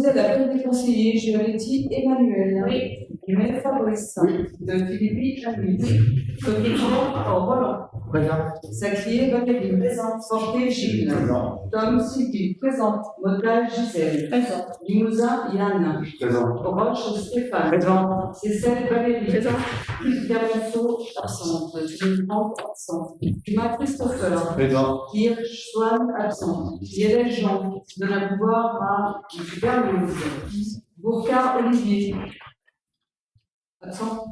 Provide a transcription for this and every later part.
procéder à l'appel des conseillers Giolitti Emmanuel. Oui. Dumais Fabrice. Oui. De Philippi Camille. Coqueton Roland. Présent. Saclier Valérie. Présent. Forté Gilles. Présent. Tom Sylvie. Présente. Motel Gisèle. Présent. Limousin Yann. Présent. Roche Stéphane. Présent. Cécile Valérie. Présent. Gamonceau absente. Jules absent. Dumas Christopher. Présent. Hirsch Swan absent. Yélène Jean. Donne à pouvoir à Berlioz. Bourcard Olivier. Absent.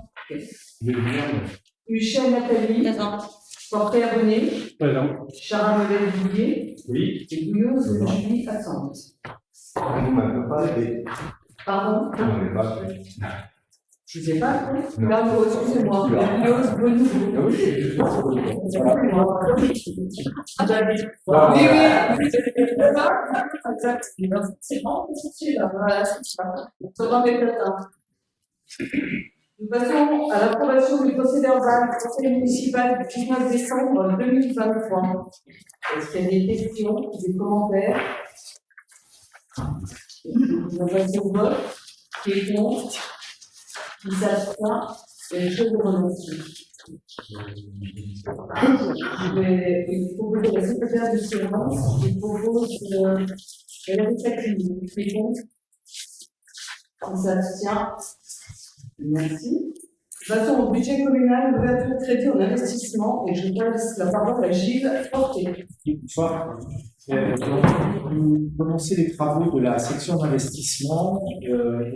Huchel Nathalie. Présent. Porter René. Présent. Charamel Bouillet. Oui. Et Gouilleuse Julie absente. Vous m'avez pas aidé. Pardon? Vous m'avez pas aidé. Je ne sais pas. Non. Pardon, excusez-moi. Gouilleuse Bonnou. Ah oui, c'est Oui, exact. C'est bon, c'est là. Voilà, c'est ça. Ça va avec le temps. Nous passons à l'approbation du procès verbal du conseil municipal du 19 décembre 2023. Est-ce qu'il y a des questions, des commentaires? Nous allons passer au vote. Qui est contre? Qui s'abstient? Et je vous remercie. Je vais proposer la secrétaire du silence qui propose la rétaction. Qui est contre? Qui s'abstient? Merci. Passons au budget communal, l'ouverture de crédit en investissement, et je passe la parole à Gilles Forté. Bonsoir. Nous commencer les travaux de la section d'investissement. On peut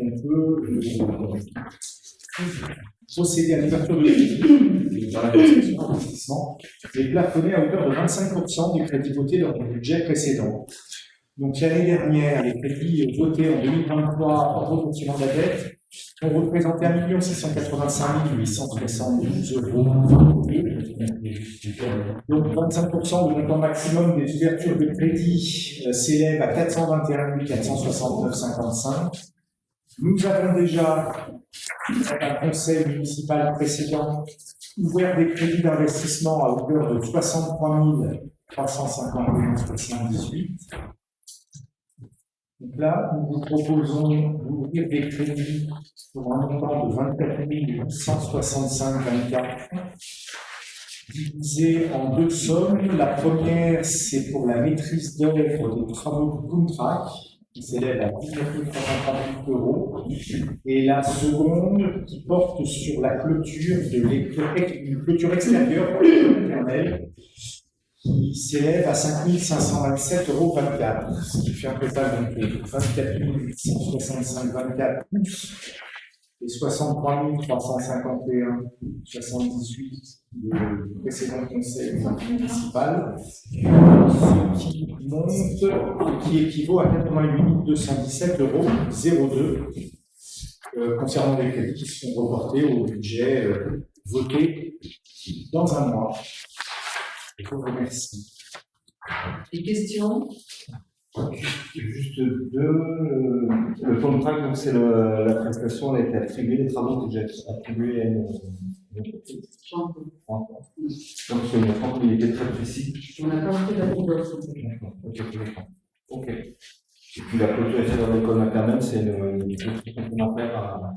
procéder à l'ouverture de crédit dans la section d'investissement et plafonner à hauteur de 25% du crédit voté dans le budget précédent. Donc l'année dernière, les crédits votés en 2023 en remboursement de la dette ont représenté 1 685 872 €. Donc 25% du montant maximum des ouvertures de crédit s'élève à 421 469,55. Nous avons déjà, dans un conseil municipal précédent, ouvert des crédits d'investissement à hauteur de 63 351,78. Donc là, nous vous proposons d'ouvrir des crédits pour un montant de 24 865,24, divisé en deux sommes. La première, c'est pour la maîtrise d'œuvre des travaux de Coomtrack, qui s'élève à 19 338 €, et la seconde, qui porte sur la clôture une clôture extérieure maternelle, qui s'élève à 5 527,24 €, ce qui fait un total de 24 165,24 pouces et 63 351,78 du précédent conseil municipal, ce qui monte, qui équivaut à 88 217,02 € concernant les crédits qui seront reportés au budget voté dans un mois. Je vous remercie. Des questions? Juste deux. Le contrat, donc c'est la prestation, elle a été attribuée, les travaux ont déjà été attribués à une entreprise. Donc c'est une montant qui était très précis. On n'a pas fait la d'offre. Ok. Et puis la clôture est faite dans l'école maternelle, c'est une construction complémentaire à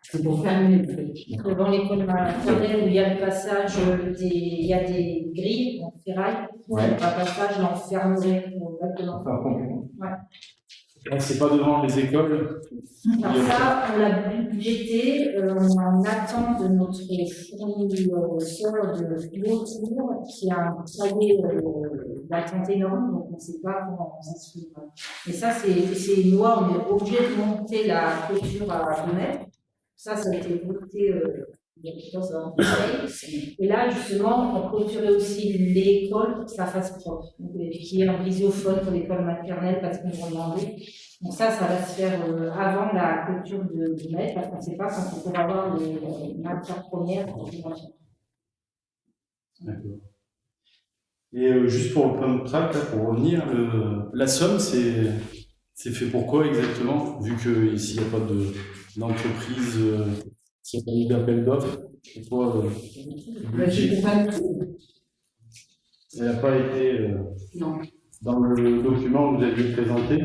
C'est pour fermer. Devant l'école maternelle où il y a le passage, il y a des grilles en ferraille. Ouais. Un passage l'enfermerait exactement. Enfin, complément. C'est pas devant les écoles. Alors ça, on l'a budgété, on est en attente de notre fournisseur de retour qui a un cahier d'attente énorme, donc on ne sait pas comment ça se fait. Mais ça, c'est une loi, on est obligé de monter la clôture à 2 mètres. Ça a été voté il y a quelque chose dans le conseil. Et là, justement, on clôturait aussi l'école pour que ça fasse propre. Donc, qui est en visiophone pour l'école maternelle parce qu'on va demander. Donc ça va se faire avant la clôture de mai, parce qu'on ne sait pas quand on pourra avoir les matières premières pour l'innovation. D'accord. Et juste pour le plan de track, pour revenir, la somme, c'est fait pour quoi exactement? Vu qu'ici, il n'y a pas d'entreprise, il n'y a pas eu d'appel d'offres. Pourquoi Je ne sais pas du tout. elle n'a pas été. Non. dans le document que vous aviez présenté.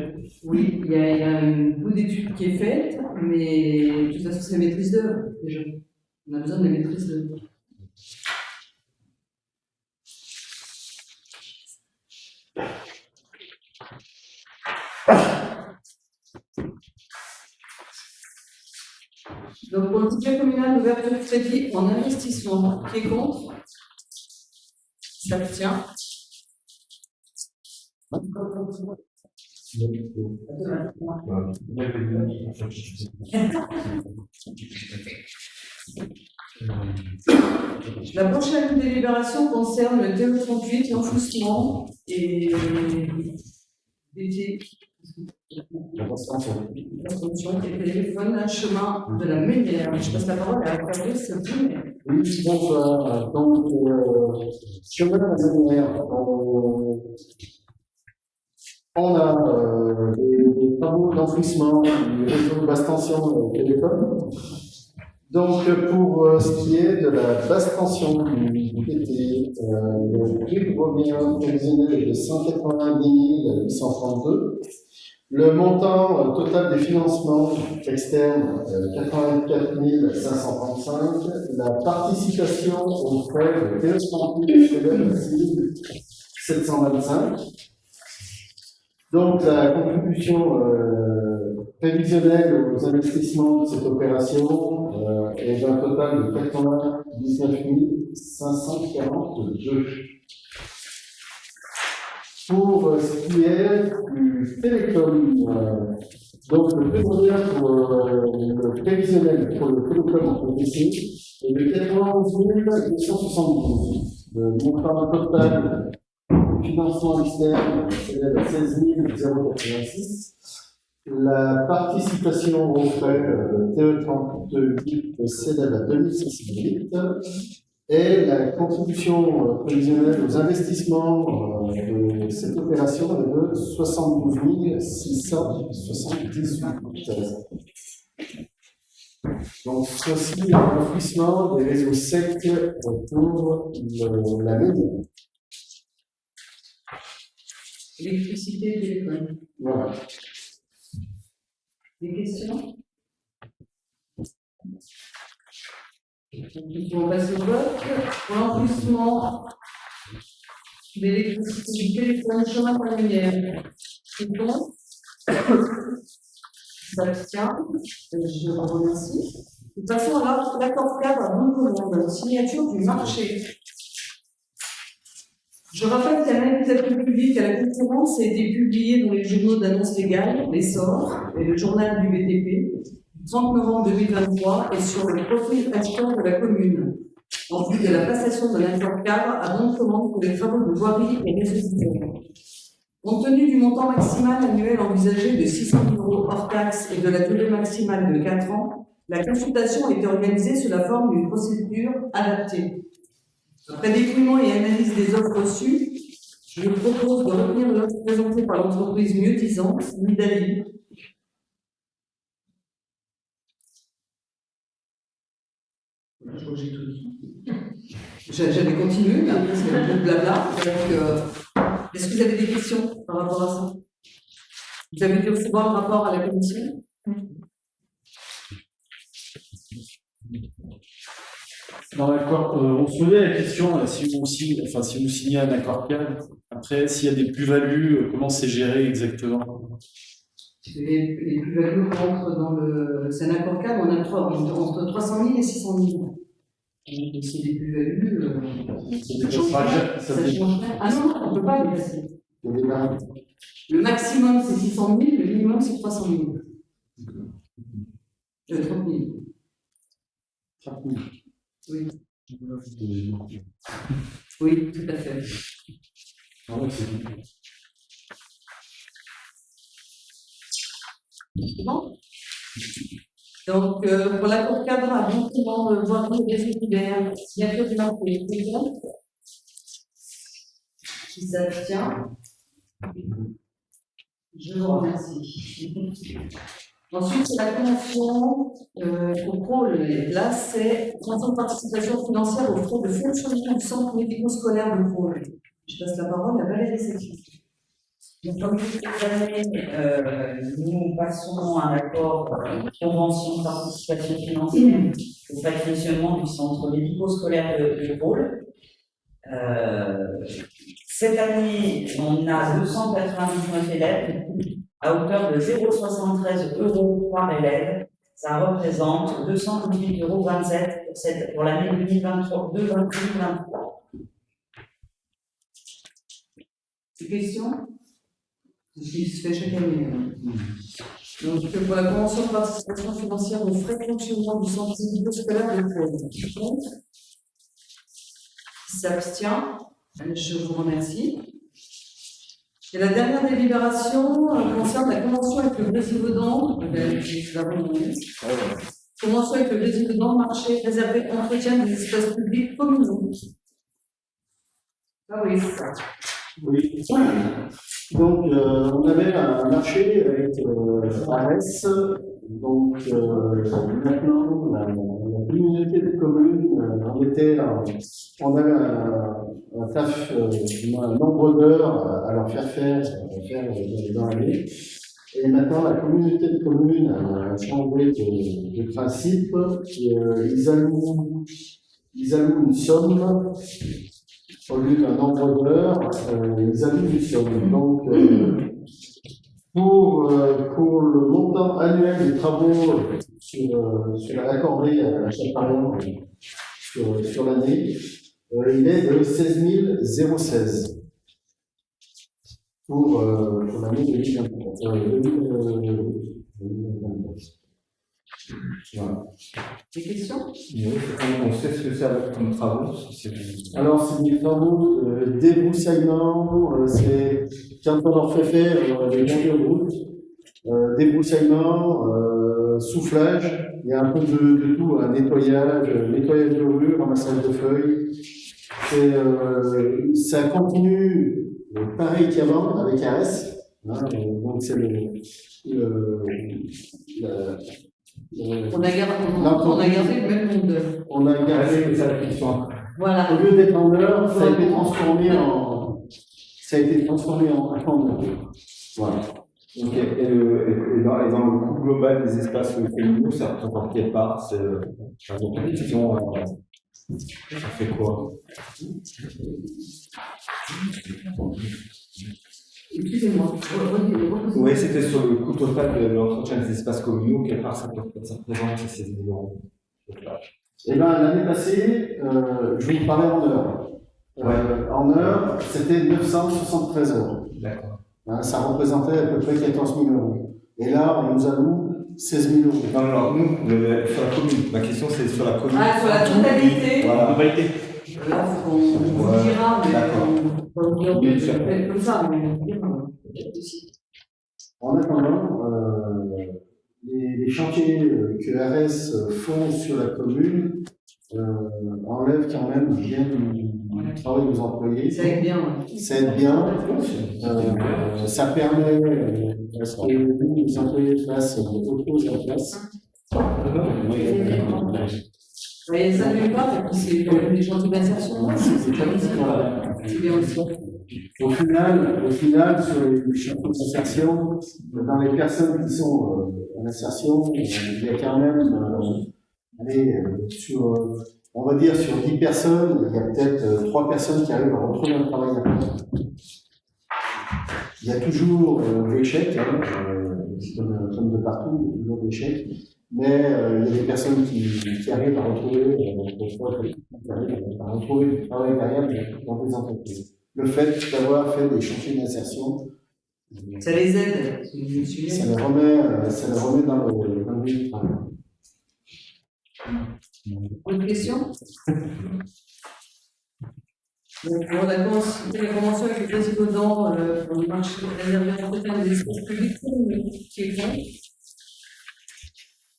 Oui, il y a un bout d'étude qui est faite, mais de toute façon, c'est la maîtrise d'œuvre, déjà. On a besoin de la maîtrise d'œuvre. Donc, pour le budget communal d'ouverture de crédit en investissement, qui est contre? S'abstient. La prochaine délibération concerne le TE38, l'enfouissement et BT, la construction des téléphones, un chemin de la Ménière. Je passe la parole à Fabrice Dune. Oui, bonsoir. Donc, chemin de la Ménière, on a des travaux d'enfouissement du réseau de basse tension téléphone. Donc, pour ce qui est de la basse tension du PT, le prix revient prévisionnel est de 190 832. Le montant total des financements externes, 84 535. La participation aux frais de TE38 s'élève à 6 725. Donc, la contribution prévisionnelle aux investissements de cette opération est d'un total de 99 542. Pour ce qui est du télécom, donc le le prévisionnel pour le télécom en PVC est de 91 272. Le montant total du financement externe s'élève à 16 086. La participation aux frais TE38 s'élève à 2608. Et la contribution prévisionnelle aux investissements de cette opération est de 72 678. Donc, ceci est l'enfouissement des réseaux secs pour la Ménière. Électricité et téléphone. Voilà. Des questions? On passe au vote. Pour l'enfouissement de l'électricité du téléphone, chemin de la Ménière. C'est bon? S'abstient. Je vous remercie. De toute façon, alors, l'accord cadre à bon commande, signature du marché. Je rappelle que la manifestation publique à la concurrence a été publiée dans les journaux d'annonces légales, l'Essor et le journal du BTP, du 30 novembre 2023 et sur le profil acheteur de la commune, en vue de la passation de l'accord cadre à bon commande pour les travaux de voirie et réseaux divers. Compte tenu du montant maximal annuel envisagé de 600 000 € hors taxes et de la durée maximale de 4 ans, la consultation a été organisée sous la forme d'une procédure adaptée. Après dépouillement et analyse des offres reçues, je vous propose de retenir l'offre présentée par l'entreprise mieux disante, Nidali. Voilà, je crois que j'ai tout dit. J'allais continuer, mais après c'est un peu de blabla. Donc, est-ce que vous avez des questions par rapport à ça? Vous avez dû recevoir le rapport à la commission? Dans l'accord, on se posait la question si vous signez un accord cadre, après s'il y a des plus-values, comment c'est géré exactement? Les plus-values rentrent dans le. C'est un accord cadre, on a entre 300 000 et 600 000. Et c'est des plus-values. Ça change rien. Ah non, on ne peut pas les passer. Le maximum c'est 600 000, le minimum c'est 300 000. 30 000. 30 000. Oui. Oui, tout à fait. Bon. Donc, pour l'accord cadre à bon commande, voirie et réseaux divers, signature du marché, c'est bon? Qui s'abstient? Je vous remercie. Ensuite, c'est la convention au pôle. Là, c'est convention de participation financière aux frais de fonctionnement du centre médico-scolaire de pôle. Je passe la parole à Valérie Sécu. Donc, comme toutes les années, nous passons un accord convention de participation financière au frais de fonctionnement du centre médico-scolaire de Pôle. Cette année, on a 299 élèves à hauteur de 0,73 € par élève. Ça représente 218,27 € pour l'année 2023. Des questions? C'est ce qui se fait chaque année. Donc, pour la convention de participation financière aux frais de fonctionnement du centre médico-scolaire de Pôle. Qui s'abstient? Je vous remercie. Et la dernière délibération concerne la convention avec le Brésil-Audan. Convention avec le Brésil-Audan, marché réservé entretien des espaces publics communaux. Ah oui, c'est ça. Oui. Donc, on avait un marché avec Arès. Donc, maintenant, la communauté de communes, on avait un taf, un nombre d'heures à leur faire dans l'année. Et maintenant, la communauté de communes a changé de principe. Ils allouent une somme. Au lieu d'un nombre d'heures, ils allouent une somme. Donc, pour le montant annuel des travaux accordés à chaque parent sur l'année, il est de 16 016 pour l'année 2023. Voilà. Des questions? On sait ce que c'est avec comme travaux. Alors, c'est des travaux de débroussaillement, c'est quand on leur fait faire des bordures de route, débroussaillement, soufflage, il y a un peu de tout, un nettoyage de rue, ramassage de feuilles. Ça continue pareil qu'avant avec AS. Hein, donc, c'est on a gardé le même nombre d'heures. On a gardé ça la question. Voilà. Au lieu d'être en heure, ça a été transformé en heure. Voilà. Ok. Et dans le coût global des espaces communaux, ça représente quelle part? C'est la compétition, ça fait quoi? Excusez-moi. Oui, c'était sur le coût total de l'entretien des espaces communaux, quelle part ça représente ces 16 millions? Eh bien, l'année passée, je vous parlais en heure. En heure, c'était 973 €. D'accord. Hein, ça représentait à peu près 14 000 €. Et là, on nous alloue 16 000 €. Non, alors nous, sur la commune, ma question c'est sur la commune. Ah, sur la totalité. Voilà. Là, il faut qu'on vous dira, mais d'accord. on va vous dire Bien sûr. comme ça, mais on dira. En attendant, les chantiers que ARES font sur la commune enlèvent quand même bien du travail des employés. Ça aide bien. Ouais. Ça aide bien. Ça permet à ce que les employés fassent autre chose à la place. Oui, ça ne veut pas, parce que c'est quand même des chantiers d'insertion. C'est bien aussi. Au final, sur les chantiers d'insertion, dans les personnes qui sont en insertion, il y a quand même, on va dire sur 10 personnes, il y a peut-être 3 personnes qui arrivent à retrouver un travail après. Il y a toujours des chèques, hein, comme de partout, il y a toujours des chèques, mais il y a des personnes qui arrivent à retrouver du travail derrière dans des entreprises. Le fait d'avoir fait des chantiers d'insertion, ça les aide. ça les remet dans le milieu du travail. Autre question? Donc, on a consulté la convention avec le Brésil-Audan pour le marché réservé à l'entretien des espaces publics qui est contre,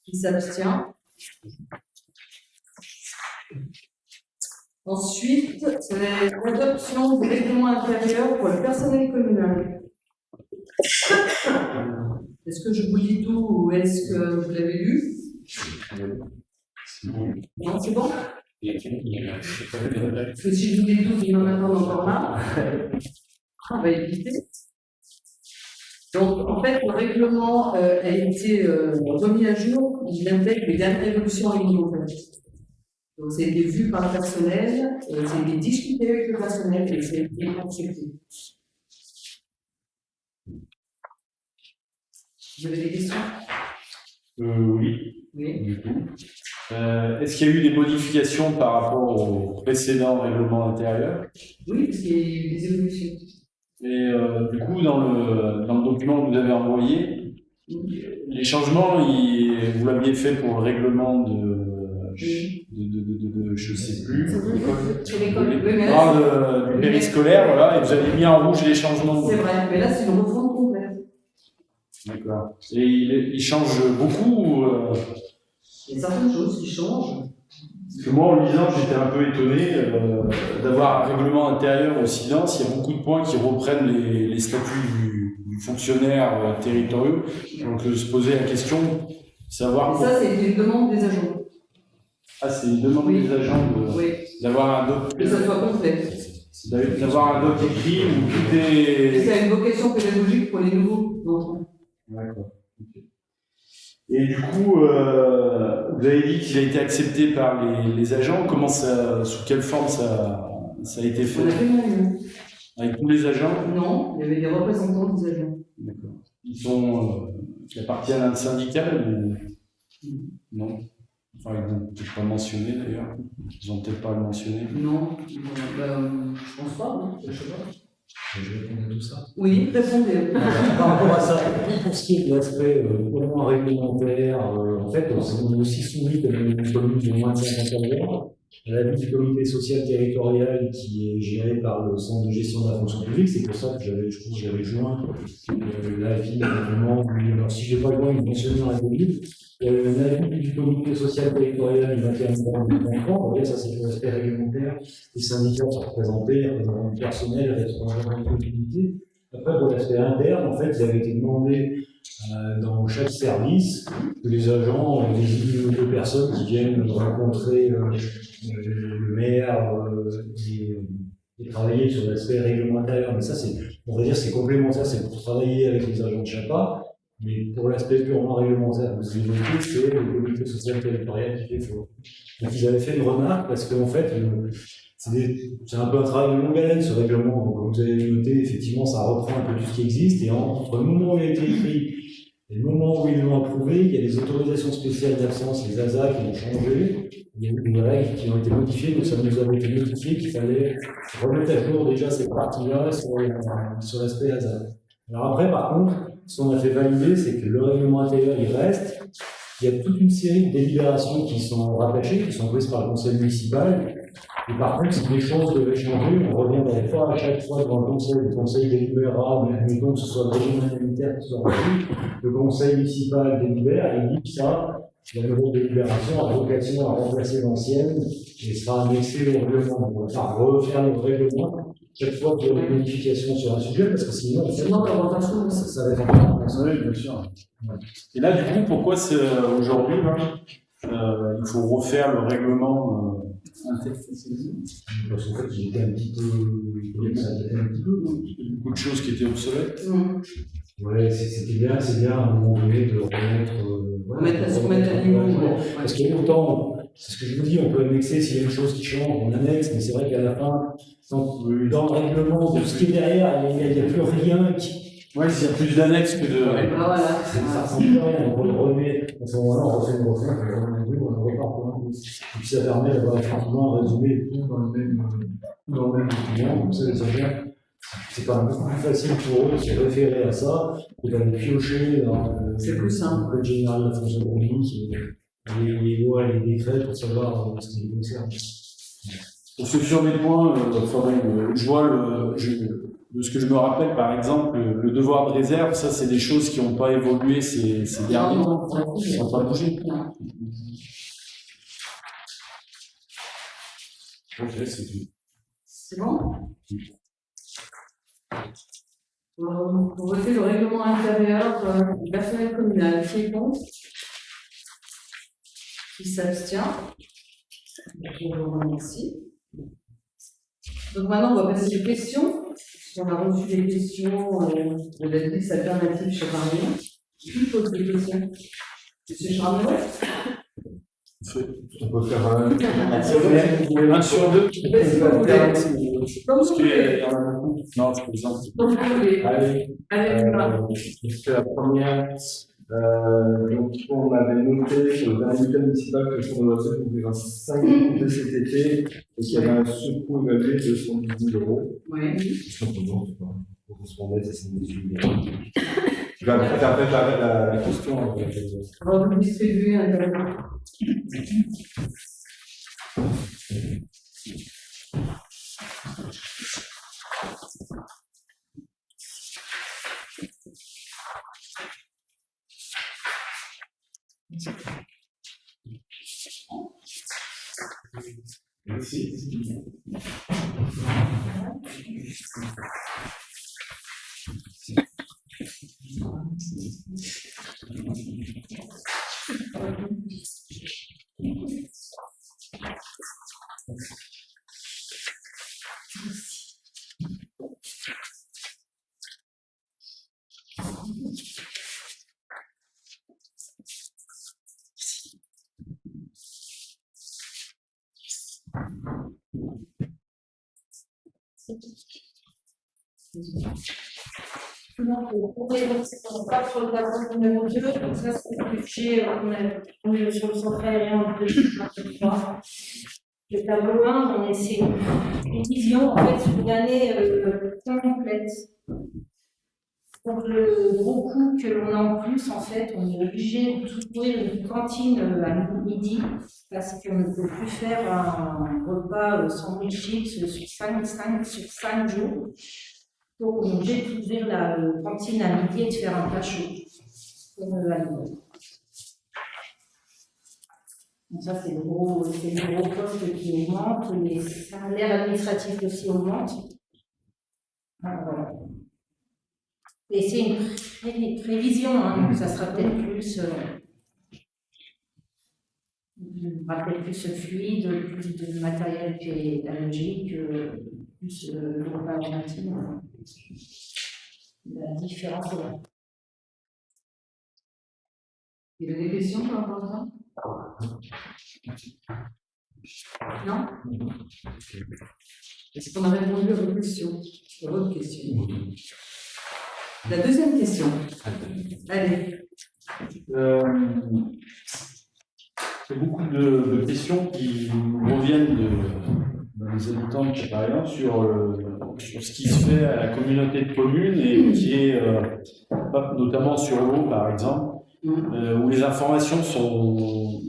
qui s'abstient. Ensuite, c'est l'adoption du règlement intérieur pour le personnel communal. Est-ce que je vous lis tout ou est-ce que vous l'avez lu? Non, c'est bon? Parce que si je vous lis tout, il y en a encore là. On va éviter. Donc, en fait, le règlement a été remis à jour, il intègre les dernières évolutions alimentaires. Donc, ça a été vu par le personnel, ça a été discuté avec le personnel et ça a été accepté. Vous avez des questions? Oui, Oui. du coup. Est-ce qu'il y a eu des modifications par rapport au précédent règlement intérieur? Oui, parce qu'il y a eu des évolutions. Et du coup, dans le document que vous avez envoyé, les changements, vous l'aviez fait pour le règlement je sais plus. C'est l'école. Oui, mais Ah, là, du périscolaire, voilà, et vous avez mis en rouge les changements. c'est vrai, mais là, c'est une refonte complète. D'accord. Et il change beaucoup ou, Il y a certaines choses qui changent. Parce que moi, en lisant, j'étais un peu étonné d'avoir un règlement intérieur au silence. Il y a beaucoup de points qui reprennent les statuts du fonctionnaire territorial. Donc, se poser la question, savoir. Et ça, c'est une demande des agents. Ah, c'est une demande Oui. des agents Oui, d'avoir un doc. que ça soit complet. D'avoir un doc écrit où tout est. Ça a une vocation pédagogique pour les nouveaux entrants. D'accord. Ok. Et du coup, vous avez dit qu'il a été accepté par les agents. Comment ça, sous quelle forme ça a été fait? On a fait une réunion. Avec tous les agents? Non, il y avait des représentants des agents. D'accord. Ils appartiennent à un syndicat ou non? Enfin, ils n'ont peut-être pas mentionné d'ailleurs. Ils n'ont peut-être pas le mentionné. Non, je pense pas, non, je sais pas. Je réponds à tout ça. Oui, répondez. Par rapport à ça, pour ce qui est de l'aspect purement réglementaire, en fait, on est aussi soumis comme une commune de moins de 50 habitants à l'avis du comité social territorial qui est géré par le centre de gestion de la fonction publique. C'est pour ça que j'avais joint l'avis au moment où, alors si je n'ai pas le droit, il mentionnait dans la commune. L'avis du comité social territorial du 21 novembre 2023, ça c'est pour l'aspect réglementaire, les syndicats sont représentés, les représentants du personnel, les représentants de l'utilité. Après, pour l'aspect interne, en fait, il avait été demandé dans chaque service que les agents désignent deux personnes qui viennent rencontrer le maire et travailler sur l'aspect réglementaire. Mais ça, on va dire, c'est complémentaire, c'est pour travailler avec les agents de CHAPA. Mais pour l'aspect purement réglementaire, vous évoquez, c'est le comité social territorial qui fait fort. Donc ils avaient fait une remarque parce qu'en fait, c'est un peu un travail de longue haleine ce règlement. Donc, comme vous avez noté, effectivement, ça reprend un peu tout ce qui existe. Et entre le moment où il a été écrit et le moment où ils l'ont approuvé, il y a des autorisations spéciales d'absence, les ASA, qui ont changé. Il y a eu des règles qui ont été modifiées, donc ça nous avait été notifié qu'il fallait remettre à jour déjà ces parties-là sur l'aspect ASA. Alors après, par contre, ce qu'on a fait valider, c'est que le règlement intérieur, il reste. Il y a toute une série de délibérations qui sont rattachées, qui sont prises par le conseil municipal. Et par contre, si les choses devaient changer, on ne reviendrait pas à chaque fois devant le conseil délibérera, mais admettons que ce soit le régime indemnitaire qui soit repris, le conseil municipal délibère et dit que ça, la nouvelle délibération a vocation à remplacer l'ancienne et sera annexée au règlement. On va refaire le règlement chaque fois qu'il y a une modification sur un sujet, parce que sinon, en fait, ça va être encore. Oui, bien sûr. Et là, du coup, pourquoi aujourd'hui, il faut refaire le règlement interprofessionnel? Parce qu'en fait, il était un petit peu. Il y a beaucoup de choses qui étaient obsolètes. Ouais, c'est bien à un moment donné de remettre à niveau. Parce qu'il y a autant, c'est ce que je vous dis, on peut annexer s'il y a une chose qui change, on annexe, mais c'est vrai qu'à la fin, dans le règlement, de ce qui est derrière, il n'y a plus rien qui. Ouais, s'il y a plus d'annexes que de. Voilà. Ça ressemble à rien, on le remet, à ce moment-là, on refait une refonte, on repart pour un coup. Et puis ça permet d'avoir effectivement résumé tout dans le même document, comme ça les agents. C'est quand même beaucoup plus facile pour eux de se référer à ça que d'aller piocher dans le code général de la fonction publique, les lois et les décrets pour savoir ce qui les concerne. Parce que sur les points, je vois de ce que je me rappelle, par exemple, le devoir de réserve, ça, c'est des choses qui n'ont pas évolué ces derniers temps. Ça n'a pas bougé. Ok, c'est tout. C'est bon? Pour voter le règlement intérieur du personnel communal, qui est contre? Qui s'abstient? Je vous remercie. Donc maintenant, on va passer aux questions. On a reçu des questions de la liste alternative chez Paris. Qui pose des questions? Monsieur Charles? On peut faire un Un sur deux. Comme Parce vous qu'il voulez. y en a beaucoup. Non, je plaisante. Comme vous voulez. Allez, Allez, voilà. c'est la première. Donc, on avait noté sur le dernier bulletin municipal que le fonds de l'OCF ouvrira 5 groupes de cet été et qu'il y avait un surcoût évalué de 110 000 euros. Oui. Simplement, pour se remettre, c'est 118 000 euros. Je vais après la question. On va vous distribuer un tableau. Merci. Pour les pas sur le tableau numéro 2, donc ça c'est le budget on est sur le centre aérien en 2023. Le tableau 1, c'est une vision en fait sur une année complète. Pour le gros coût que l'on a en plus, en fait, on est obligé de soutenir une cantine à midi parce qu'on ne peut plus faire un repas sandwich chips sur 5 jours. Donc, on est obligé d'ouvrir la cantine à midi et de faire un plat chaud. Comme à l'hiver. Donc, ça, c'est le gros poste qui augmente. Les salaires administratifs aussi augmentent. Voilà. Et c'est une prévision, hein, donc ça sera peut-être plus, fluide, plus de matériel pédagogique, plus de repas alternatifs. La différence est là. Il y a des questions par rapport à ça? Non? Est-ce qu'on a répondu à vos questions? À votre question. La deuxième question. Allez. C'est beaucoup de questions qui reviennent des habitants de Chaparian sur ce qui se fait à la communauté de communes et qui est notamment sur l'eau par exemple, où les informations sont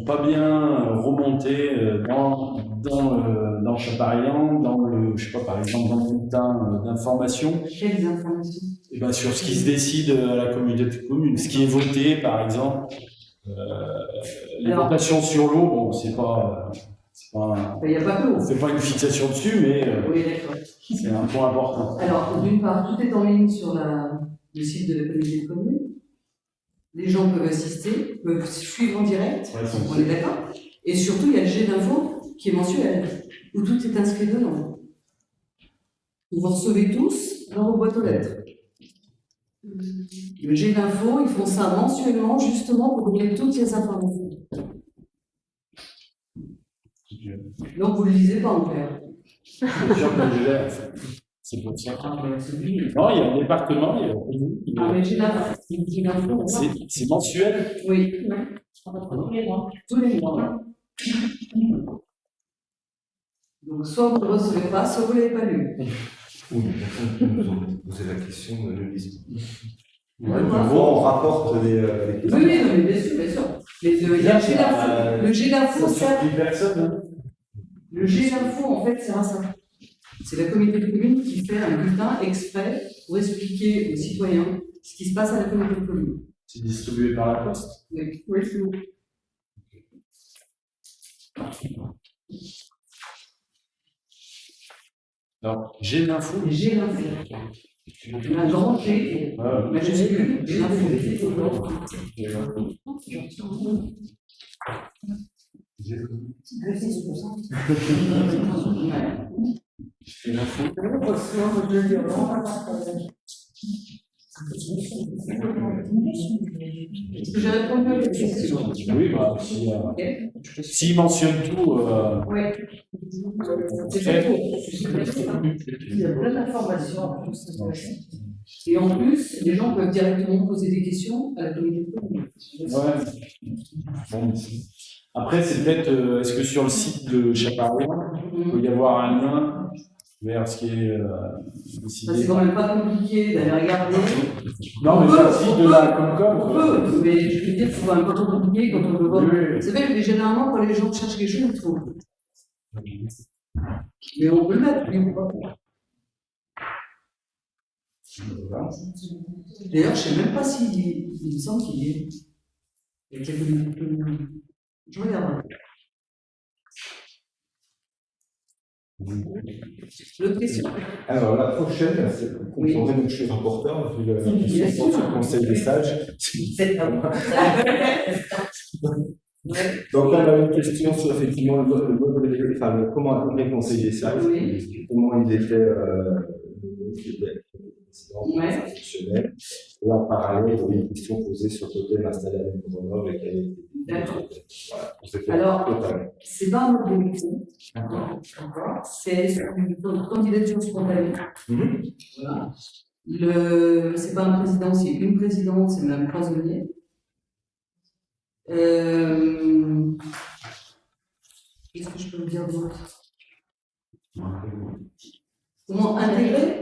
pas bien remontées dans Chaparian, je sais pas, par exemple dans le bulletin d'information. Quelles informations? Et ben, sur ce qui se décide à la communauté de communes, ce qui est voté par exemple. Les votations sur l'eau, bon, c'est pas Il n'y a pas que l'eau. on fait pas une fixation dessus, mais Oui, d'accord. c'est un point important. Alors, d'une part, tout est en ligne sur le site de la communauté de communes. Les gens peuvent assister, peuvent suivre en direct, on est d'accord. Et surtout, il y a le jet d'infos qui est mensuel, où tout est inscrit dedans. Vous recevez tous dans vos boîtes aux lettres. Le jet d'infos, ils font ça mensuellement, justement, pour donner toutes ces informations. Donc, vous ne le lisez pas en clair. C'est sûr que je l'ai, en fait. C'est pour ça. Non, il y a un département, il y a Ah, mais le jet d'infos, c'est mensuel. oui, Tous les mois. tous les mois. Donc, soit vous ne le recevez pas, soit vous ne l'avez pas lu. Ou les personnes qui nous ont posé la question ne le lisent pas. Ouais, En gros, on rapporte les questions. Oui, non, mais bien sûr, bien sûr. Mais il y a le jet d'infos. Le jet d'infos, ça. Le jet d'infos, en fait, c'est ça. C'est la communauté de communes qui fait un bulletin exprès pour expliquer aux citoyens ce qui se passe à la communauté de communes. C'est distribué par la poste. Oui, oui, c'est bon. Alors, j'ai l'info. J'ai l'info. Un grand G. Majuscule, j'ai l'info. C'est l'info. Est-ce que j'ai répondu à la question? Oui, bah, s'il mentionne tout, Oui. C'est Très- tout. Il y a plein d'informations en plus. Et en plus, les gens peuvent directement poser des questions à la communauté. ouais. Bon, après, c'est peut-être, est-ce que sur le site de Chaparron, il peut y avoir un lien vers ce qui est décidé? C'est quand même pas compliqué d'aller regarder. Non, mais On sur le peut, site on de peut, la Comcom. On peut, mais je veux dire, c'est quand même pas trop compliqué quand on veut voir. Oui. C'est vrai que généralement, quand les gens cherchent quelque chose, ils trouvent. Mais on peut le mettre, mais on peut pas. D'ailleurs, je ne sais même pas s'il y est. Il me semble qu'il y est. Il y a quelques. Je regarde. L'autre question? Alors, la prochaine, c'est qu'on pourrait, donc je suis rapporteur, vu la question sur le conseil des sages. C'est à moi. Donc, on a une question sur effectivement comment intégrer le conseil des sages, Oui. comment ils étaient Ouais. fonctionnels. Et en parallèle, il y avait une question posée sur le totem installé à Grenoble et quelle était. D'accord. Voilà, on s'est fait Alors, totalement. c'est pas un mode d'élection. C'est une candidature spontanée. Voilà. C'est pas un président, c'est une présidente, c'est Mme Croisonnier. Qu'est-ce que je peux vous dire d'autre? Comment intégrer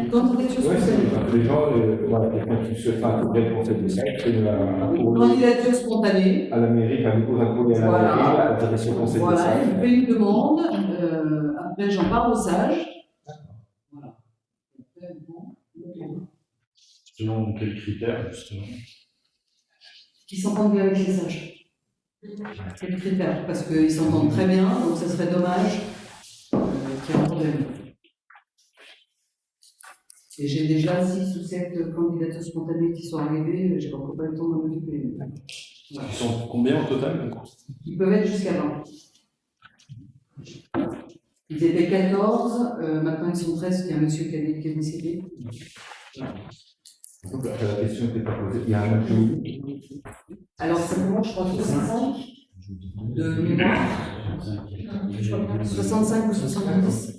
candidature Oui, spontanée? les gens, voilà, quelqu'un qui souhaite intégrer le conseil des sages, c'est un courrier Candidature spontanée. à la mairie, un courrier à la Voilà. mairie, à l'intégration au conseil des Voilà, sages. il fait une demande. Après, j'en parle au sage. Voilà. Après, bon, Selon quels critères, justement? qui s'entendent bien avec les sages. C'est le critère, parce qu'ils s'entendent très bien, donc ça serait dommage qu'il y ait un problème. Et j'ai déjà 6 ou 7 candidatures spontanées qui sont arrivées, j'ai encore pas eu le temps d'en occuper. Voilà. Ils sont combien au total? Ils peuvent être jusqu'à 20. Ils étaient 14, maintenant ils sont 13, il y a un monsieur qui est décédé. Donc, la question n'était pas posée. Il y a un atout. Alors simplement, je crois que 65 de mémoire. 65 ou 70.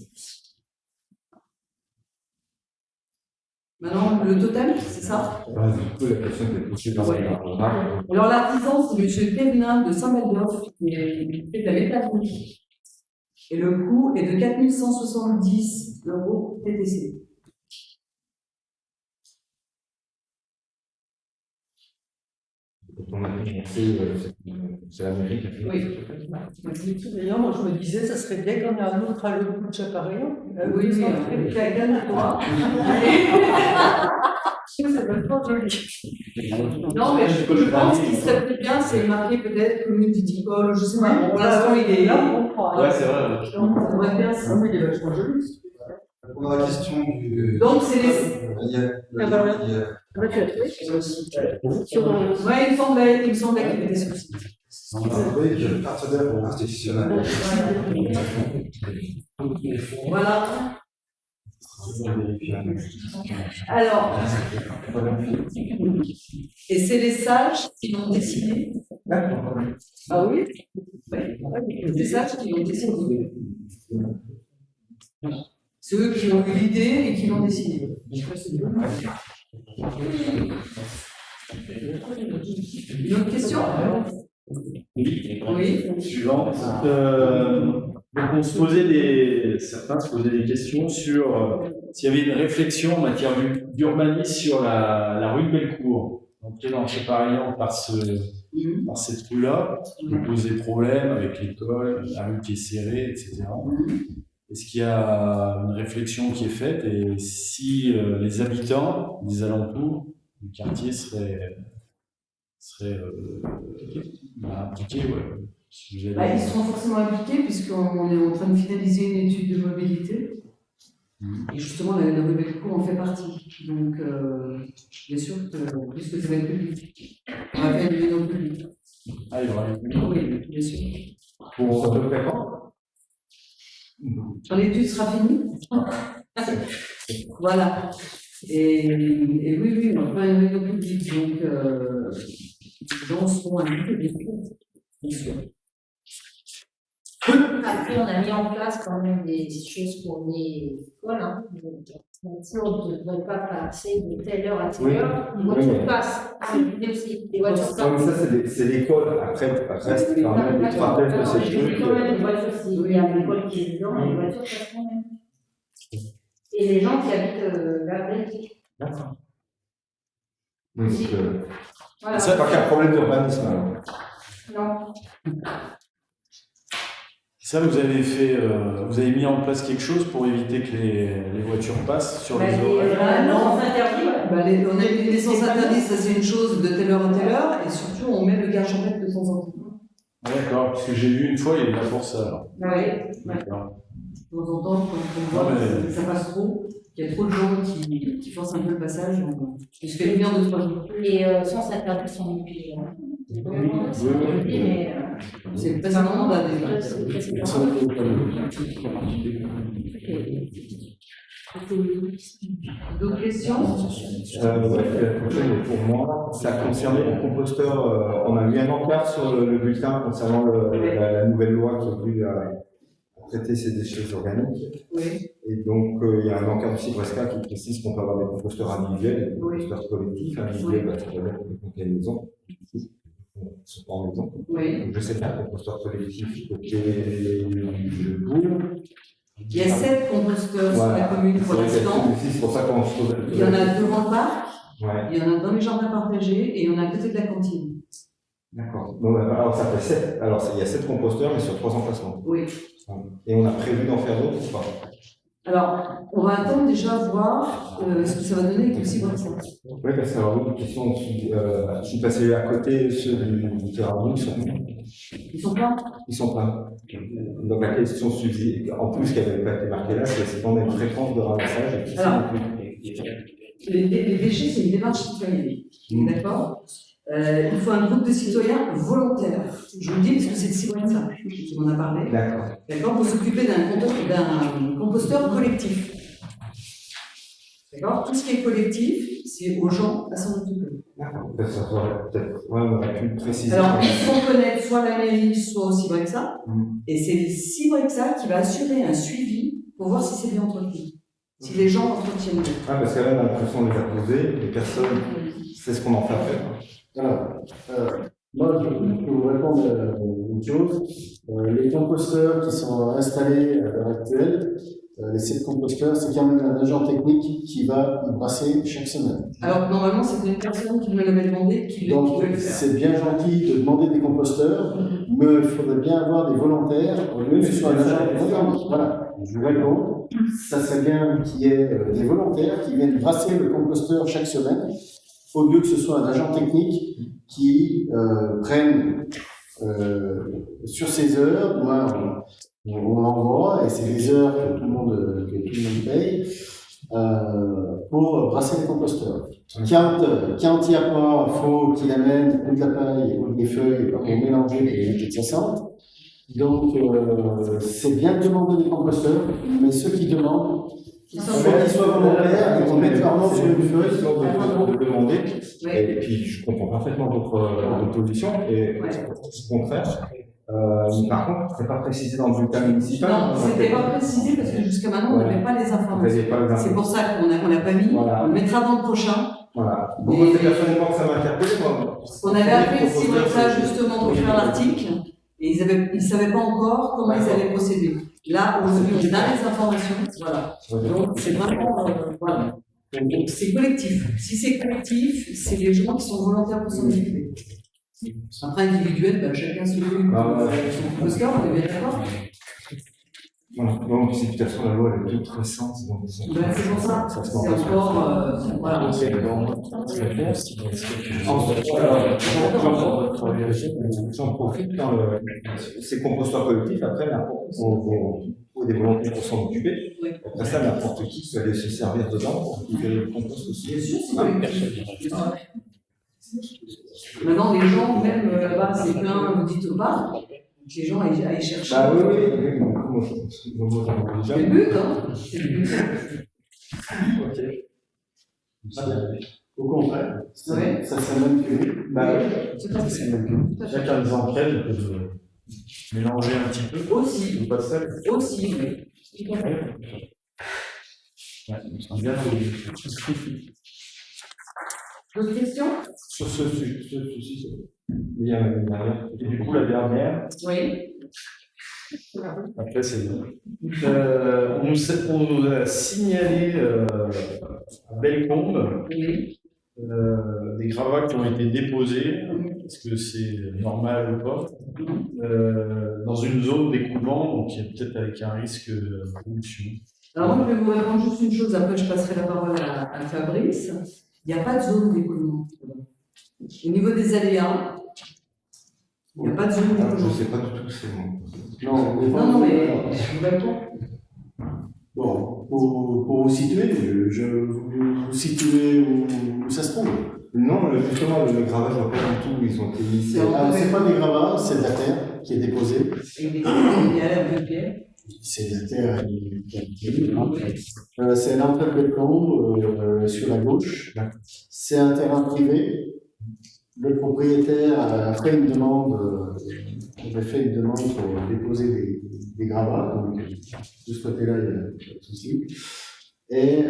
Maintenant, le totem, c'est ça? Du coup, la question était posée dans Ouais. la Alors l'artisan, c'est M. Kevin de Saint-Meldorf qui fait de la métallurgie. Et le coût est de 4 170 € TTC. Quand on a commencé, c'est la mairie qui a fait. Oui. D'ailleurs, moi je me disais, ça serait bien qu'on ait un autre à l'autre bout de Chaparillon. Oui, oui, calme-toi. C'est vraiment joli. Non, mais je pense qu'il serait plus bien, c'est marqué peut-être commune viticole, je sais pas. Bon, pour l'instant, il est là. on croit. Ouais, c'est vrai. Ça devrait bien. Ah, mais il est vachement joli. Pour la question du. Donc, c'est les. Il y a- Ah bah ouais. il y a- Ah bah tu as trouvé sur Ouais, il me semblait qu'il était sur le site. Oui, il y a le partenaire institutionnel. Voilà. Alors, et c'est les sages qui l'ont décidé. Ah oui? Oui, c'est les sages qui l'ont décidé. C'est eux qui ont eu l'idée et qui l'ont décidé. Une autre question? Oui. Suivante. Donc certains se posaient des questions sur s'il y avait une réflexion en matière d'urbanisme sur la rue de Bellecour, entrée dans Chaparillon par cette rue-là, qui posait problème avec l'école, la rue qui est serrée, etc. Est-ce qu'il y a une réflexion qui est faite et si les habitants des alentours du quartier seraient impliqués, ouais. Si vous avez- Ils seront forcément impliqués puisqu'on est en train de finaliser une étude de mobilité. Et justement, la rue Bellecour en fait partie. Donc, bien sûr que puisque ça va être public, on va faire une réunion publique. Ah, il y aura une- Oui, bien sûr. Pour à peu près quand Quand l'étude sera finie. Voilà. Et oui, on va une réunion publique, donc les gens seront invités des cours, bien sûr. Après, on a mis en place quand même des choses pour les écoles. Hein. La voiture ne devrait pas passer de telle heure à telle heure. Une voiture passe. C'est aussi. Les voitures Non, mais passent. ça, c'est l'école. Après, c'est quand même des trentaines de ces Il y a trucs. quand même une voiture, s'il y a l'école qui est dedans, les voitures passent quand même. Et les gens qui habitent la Belgique. D'accord. Donc, Voilà. c'est pas qu'un problème d'urbanisme. Alors. Non. Ça, vous avez fait, vous avez mis en place quelque chose pour éviter que les voitures passent sur les horaires. Non, c'est interdit. Ouais. On a une licence interdite, ça c'est une chose de telle heure à telle heure, et surtout on met le gage en fait de temps en temps. D'accord, parce que j'ai vu une fois, il y a de la force alors. Oui. D'accord. De temps en temps, quand on voit que ça passe trop, qu'il y a trop de gens qui forcent un peu le passage, on se fait lumière de 3 jours. Les sens interdits sont depuis. Mais C'est pas un mandat déjà. D'autres questions? La prochaine, pour moi, ça concernait le composteur. On a mis un encart sur le bulletin concernant la nouvelle loi qui est venue traiter ces déchets organiques. Oui. Et donc, il y a un encart du Cibresca qui précise qu'on peut avoir des composteurs individuels et des composteurs collectifs. Individuels, ça veut dire qu'on peut maison. Sont pas en maison. Oui. Donc, je sais pas, composteur collectif côté de Boule. Il y a 7 composteurs sur la commune pour l'instant. C'est pour ça qu'on se pose. Il y en a devant le parc, Ouais. il y en a dans les jardins partagés et il y en a à côté de la cantine. D'accord. Donc, alors, ça fait 7. Alors, il y a 7 composteurs, mais sur 3 emplacements. Oui. Et on a prévu d'en faire d'autres ou pas? Alors, on va attendre déjà voir ce que ça va donner avec le Cibresca. Oui, parce que alors, une question, je suis passé à côté, ceux du terrain, Ils sont pleins. ils sont pleins. Donc la question suivie, en plus qui n'avait pas été marquée là, c'est qu'on a une fréquence de ramassage et qui Alors, les déchets, c'est une démarche citoyenne. D'accord? Il faut un groupe de citoyens volontaires. Je vous le dis parce que c'est le Cibresca qui m'en a parlé. D'accord. D'accord? Pour s'occuper d'un composteur collectif. D'accord? Tout ce qui est collectif, c'est aux gens à s'en occuper. D'accord. Peut-être, ouais, on aurait pu le préciser. Alors, ils sont connaître soit la mairie, soit au Cibresca. Mm. Et c'est le Cibresca qui va assurer un suivi pour voir si c'est bien entretenu. Si les gens entretiennent bien. Ah, parce que là, on a l'impression de les a posés, les personnes, c'est ce qu'on en fait après. Alors, moi, je peux vous répondre à une chose. Les composteurs qui sont installés à l'heure actuelle, les 7 composteurs, c'est quand même un agent technique qui va y brasser chaque semaine. Alors, normalement, c'est une personne qui me l'avait demandé qui Donc, veut le faire. c'est bien gentil de demander des composteurs, mais il faudrait bien avoir des volontaires au lieu que ce soit un agent technique. Voilà, je vous réponds. Ça serait bien qu'il y ait des volontaires qui viennent brasser le composteur chaque semaine, au lieu que ce soit un agent technique qui prenne sur ses heures. Moi, on l'envoie et c'est des heures que tout le monde paye pour brasser les composteurs. Quand il n'y a pas, il faut qu'il amène ou de la paille ou des feuilles pour mélanger et éviter que ça sente. Donc, c'est bien de demander des composteurs, mais ceux qui demandent, il faut qu'ils soient volontaires, ils vont mettre leur nom sur une feuille. De demander. Oui. Et puis, je comprends parfaitement votre position, et au contraire. Par contre, c'est pas précisé dans le bulletin municipal. Non, c'était pas précisé parce que jusqu'à maintenant, on n'avait pas les informations. C'est pour ça qu'on l'a pas mis. Voilà. On le mettra dans le prochain. Voilà. Donc, moi, c'est personnellement que ça m'a interpellé. On avait appelé le Cibresca justement pour faire l'article et ils savaient pas encore comment ils allaient procéder. Là, aujourd'hui, on a les informations. Voilà. Donc, c'est vraiment, voilà. Donc, c'est collectif. Si c'est collectif, c'est les gens qui sont volontaires pour s'en occuper. Après, individuel, chacun s'occupe de son composteur, on est bien d'accord? Voilà. Donc, c'est de toute façon, la loi, elle est toute récente. Donc, C'est pour ça. C'est encore, voilà. J'en profite dans ces composteurs collectifs. Après, on faut des volontaires pour s'en occuper. Après ça, n'importe qui peut aller se servir dedans pour récupérer le compost aussi. Bien sûr, c'est collectif. Maintenant, les gens, même là-bas, c'est plein, vous dites au parc. Les gens aillent chercher. Bah oui, oui, moi, j'en ai déjà. C'est le but, hein. C'est le but. Ok. Au contraire, Ouais. Ça serait même que. Bah oui. Tout à fait. C'est même Tout à que fait. chacun des enquêtes peut mélanger un petit peu. Aussi, Ou pas seul. aussi, oui. Tout à fait. Ouais, on bien D'autres questions? sur ce sujet. Il y a une dernière. Et du coup, la dernière, Oui. après, c'est on nous a signalé à Bellecombe Oui. des gravats qui ont été déposés, est-ce que c'est normal ou pas, dans une zone d'écoulement, donc peut-être avec un risque de pollution. Alors, moi, je vais vous répondre juste une chose, après je passerai la parole à Fabrice. Il n'y a pas de zone d'écoulement. Au niveau des aléas, il n'y a pas de zone Je ne d'écoulement. sais pas du tout, c'est bon. Non, Non, mais je vous réponds. Bon, pour vous situer, vous situez où ça se trouve. Non, justement, le gravat, je vois pas du tout où ils ont été mis. C'est pas des gravats, c'est de la terre qui est déposée. Et il y a l'air de pierre. C'est de la terre c'est à l'entrée de Bellecombe, sur la gauche. C'est un terrain privé. Le propriétaire a fait une demande, pour déposer des gravats. Donc, de ce côté-là, il n'y a pas de souci. Et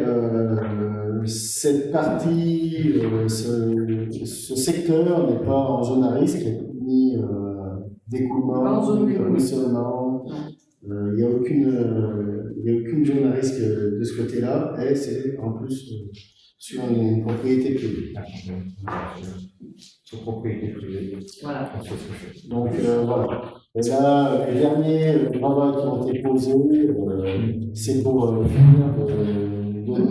cette partie, ce secteur n'est pas en zone à risque, ni Pas d'écoulement, en zone ni de d'écoulement. ruissellement. Il n'y a aucune zone à risque de ce côté-là, et c'est en plus sur une propriété privée. Sur propriété privée. Voilà. Donc voilà. Et là, les derniers gravats qui ont été posés, c'est pour finir de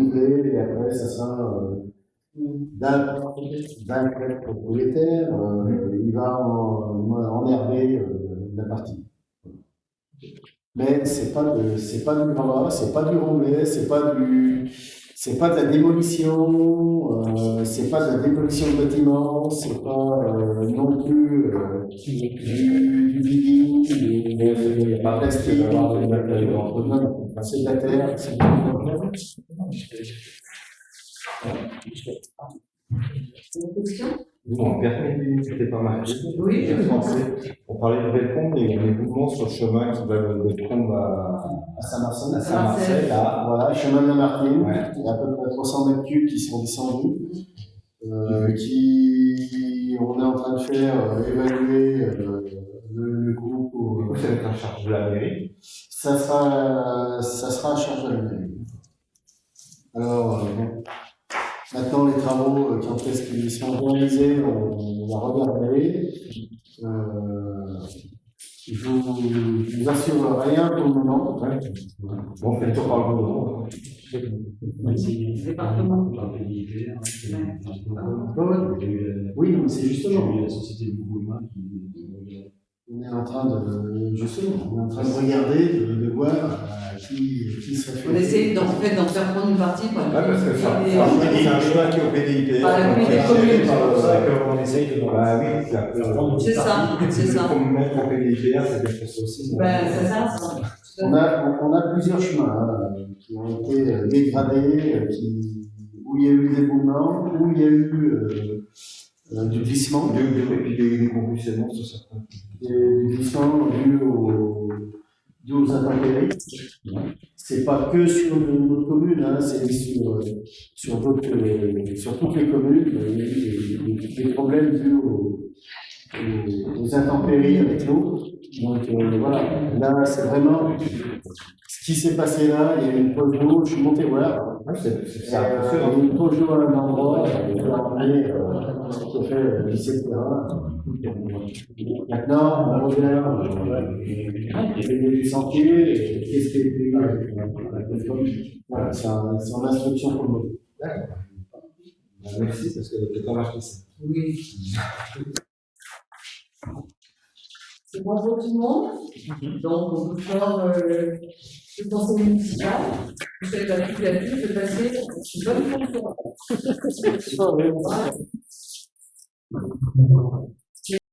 niveler, et après, ça sera d'un propriétaire, il va enherber la partie. Mais c'est pas du gravat, c'est pas du remblai, c'est pas de la démolition, c'est pas de la démolition de bâtiments, c'est pas non plus du digging, du plastique, non, c'est de la terre, c'est de la terre. D'autres questions? Nous, en permis, c'était pas marqué. Oui, Je pensais, on parlait de Bellecombe, mais il y a des mouvements sur le chemin qui va de Bellecombe à Saint-Marcel. Saint-Marcel, là. Voilà, chemin de la Martine, Ouais. il y a à peu près 300 mètres cubes qui sont descendus, on est en train de faire évaluer le coût pour. Du coup, ça va être en charge de la mairie. Ça sera à charge de la mairie. Alors, bon. Maintenant, les travaux qui sont réalisés, on va regarder. Je vous assure rien pour le moment. Ouais. Bon, on fait le tour par le gouvernement. Département. Oui, mais c'est justement. La société de Bourgoin On est en train de regarder, de voir qui serait fait. on essaie d'en faire prendre une partie par Ouais, parce que c'est un chemin qui est au PDIPR. Par la donc, communauté qui est géré commune. par le- C'est ça qu'on essaye de Bah oui, c'est un peu. C'est ça, c'est ça. Pour me mettre au PDIPR, c'est bien fait ça aussi. Ben, c'est ça. On a plusieurs chemins qui ont été dégradés, où il y a eu des éboulements, où il y a eu du glissement, Et puis des convulsionnements sur certains. du glissement dû aux intempéries. C'est pas que sur notre commune, c'est sur toutes les communes. Il y a eu des problèmes dus aux intempéries avec l'eau. Donc voilà, là c'est vraiment ce qui s'est passé là. Il y a eu une pause d'eau, je suis monté voir. C'est Il y a eu une pause d'eau à un endroit, il faut emmener ce qui a fait glisser le terrain. Maintenant, on revient, il y a du sentier, et qu'est-ce qui est prévu avec la commune. Voilà, c'est en instruction pour le moment. D'accord. Merci, parce que peut-être pas marqué ça. Oui. C'est bon pour tout le monde? Donc, on peut faire le conseil municipal. Je souhaite à toutes et à tous de passer une bonne conférence. Voilà.